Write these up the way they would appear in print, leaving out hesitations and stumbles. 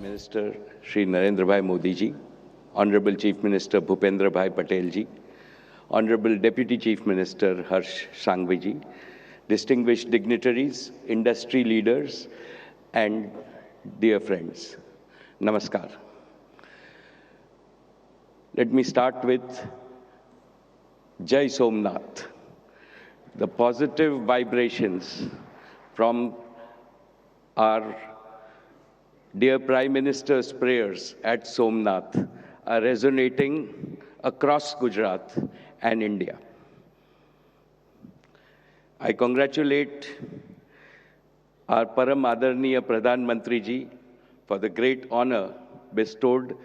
Minister Shri Narendra Bhai Modi ji, Honorable Chief Minister Bhupendra Bhai Patel ji, Honorable Deputy Chief Minister Harsh Sanghvi ji, distinguished dignitaries, industry leaders, and dear friends, Namaskar. Let me start with Jai Somnath. The positive vibrations from our dear Prime Minister's prayers at Somnath are resonating across Gujarat and India. I congratulate our Param Adarniya Pradhan Mantri ji for the great honor bestowed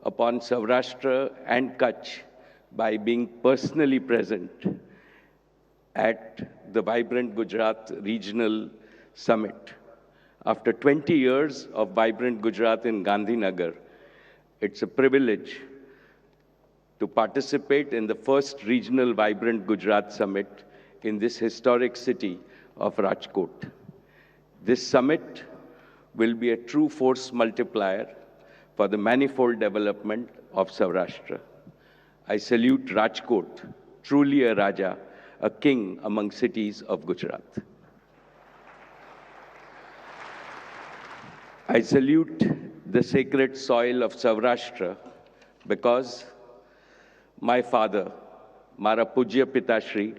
upon Saurashtra and Kutch by being personally present at the Vibrant Gujarat Regional Summit. After 20 years of Vibrant Gujarat in Gandhinagar, it's a privilege to participate in the first regional Vibrant Gujarat Summit in this historic city of Rajkot. This summit will be a true force multiplier for the manifold development of Saurashtra. I salute Rajkot, truly a Raja, a king among cities of Gujarat. I salute the sacred soil of Saurashtra because my father, Mara Pujya Pitashri,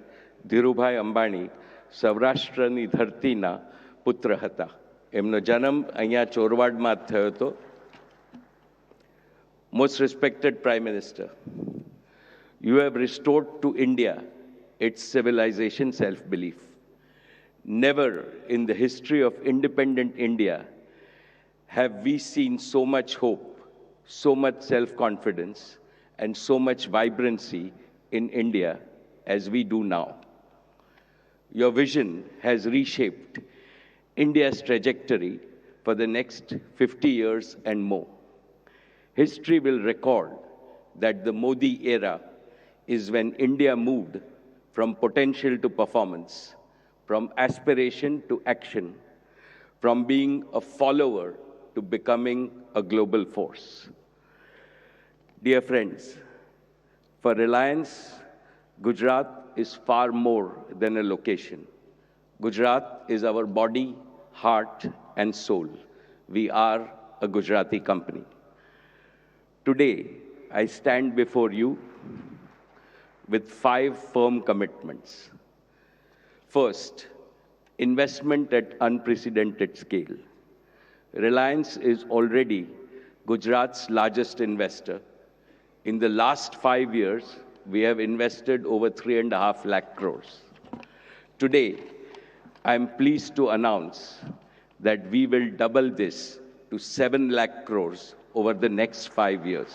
Dhirubhai Ambani, સૌરાષ્ટ્રની ધરતીના પુત્ર હતા. એમનો જન્મ અહીંયા ચોરવાડમાં થયો હતો. Most respected Prime Minister, you have restored to India its civilization self-belief. Never in the history of independent India have we seen so much hope, so much self-confidence, and so much vibrancy in India as we do now. Your vision has reshaped India's trajectory for the next 50 years and more. History will record that the Modi era is when India moved from potential to performance, from aspiration to action, from being a follower to becoming a global force. Dear friends, for Reliance, Gujarat is far more than a location. Gujarat is our body, heart, and soul. We are a Gujarati company. Today, I stand before you with 5 firm commitments. First, investment at unprecedented scale. Reliance is already Gujarat's largest investor. In the last 5 years, we have invested over 3.5 lakh crores. Today, I am pleased to announce that we will double this to 7 lakh crores over the next 5 years,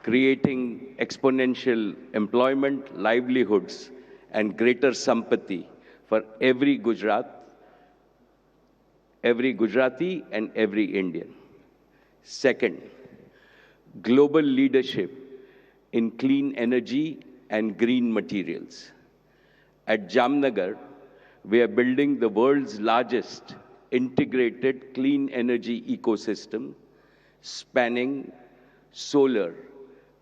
creating exponential employment, livelihoods, and greater sampati for every Gujarati and every Indian. Second, global leadership in clean energy and green materials. At Jamnagar, we are building the world's largest integrated clean energy ecosystem, spanning solar,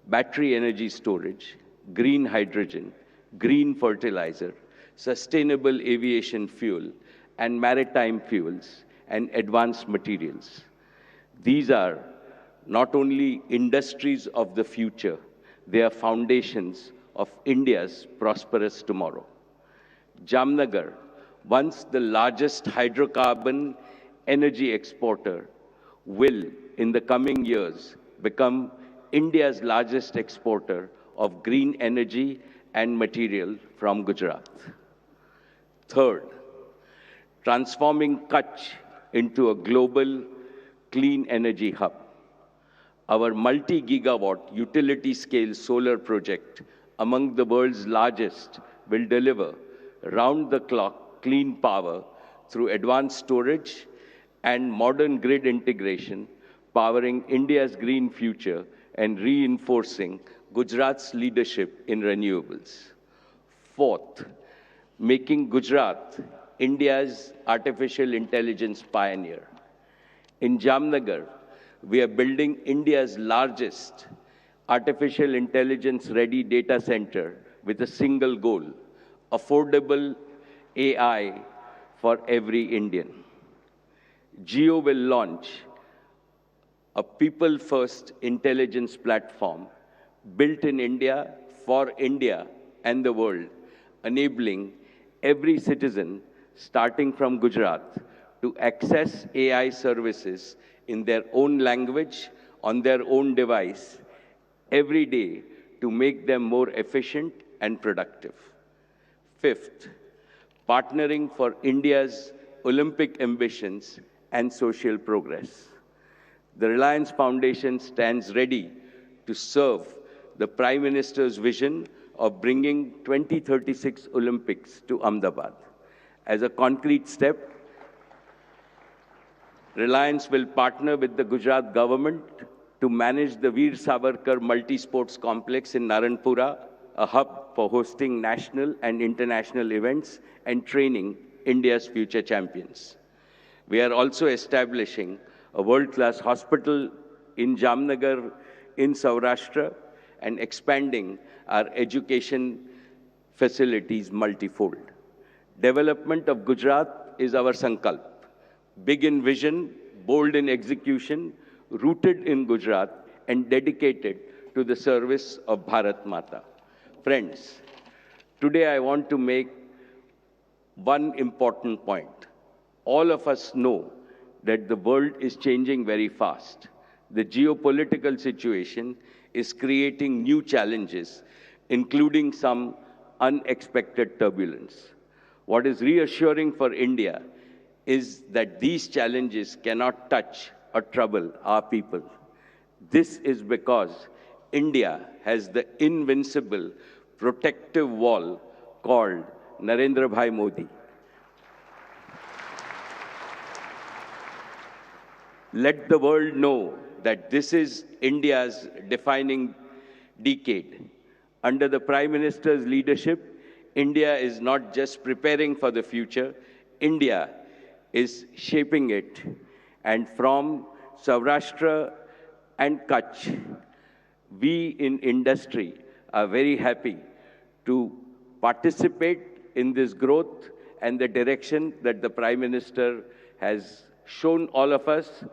battery energy storage, green hydrogen, green fertilizer, sustainable aviation fuel, and maritime fuels and advanced materials. These are not only industries of the future, they are foundations of India's prosperous tomorrow. Jamnagar, once the largest hydrocarbon energy exporter, will, in the coming years, become India's largest exporter of green energy and material from Gujarat. Third, transforming Kutch into a global clean energy hub. Our multi-gigawatt utility-scale solar project, among the world's largest, will deliver round-the-clock clean power through advanced storage and modern grid integration, powering India's green future and reinforcing Gujarat's leadership in renewables. Fourth, making Gujarat India's artificial intelligence pioneer. In Jamnagar, we are building India's largest artificial intelligence-ready data center with a single goal: affordable AI for every Indian. Jio will launch a people-first intelligence platform built in India for India and the world, enabling every citizen, starting from Gujarat, to access AI services in their own language, on their own device, every day to make them more efficient and productive. Fifth, partnering for India's Olympic ambitions and social progress. The Reliance Foundation stands ready to serve the Prime Minister's vision of bringing 2036 Olympics to Ahmedabad. As a concrete step, Reliance will partner with the Gujarat government to manage the Veer Savarkar Multi-Sports Complex in Naranpura, a hub for hosting national and international events and training India's future champions. We are also establishing a world-class hospital in Jamnagar in Saurashtra and expanding our education facilities multifold. Development of Gujarat is our sankalp. Big in vision, bold in execution, rooted in Gujarat and dedicated to the service of Bharat Mata. Friends, today I want to make one important point. All of us know that the world is changing very fast. The geopolitical situation is creating new challenges, including some unexpected turbulence. What is reassuring for India is that these challenges cannot touch or trouble our people. This is because India has the invincible protective wall called Narendra Bhai Modi. Let the world know that this is India's defining decade. Under the Prime Minister's leadership, India is not just preparing for the future, India is shaping it. And from Saurashtra and Kutch, we in industry are very happy to participate in this growth and the direction that the Prime Minister has shown all of us.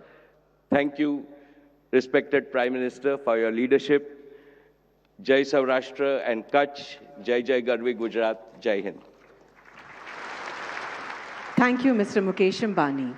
Thank you, respected Prime Minister, for your leadership. Jai Saurashtra and Kutch, Jai Jai Garvi Gujarat, Jai Hind. Thank you, Mr. Mukesh Ambani.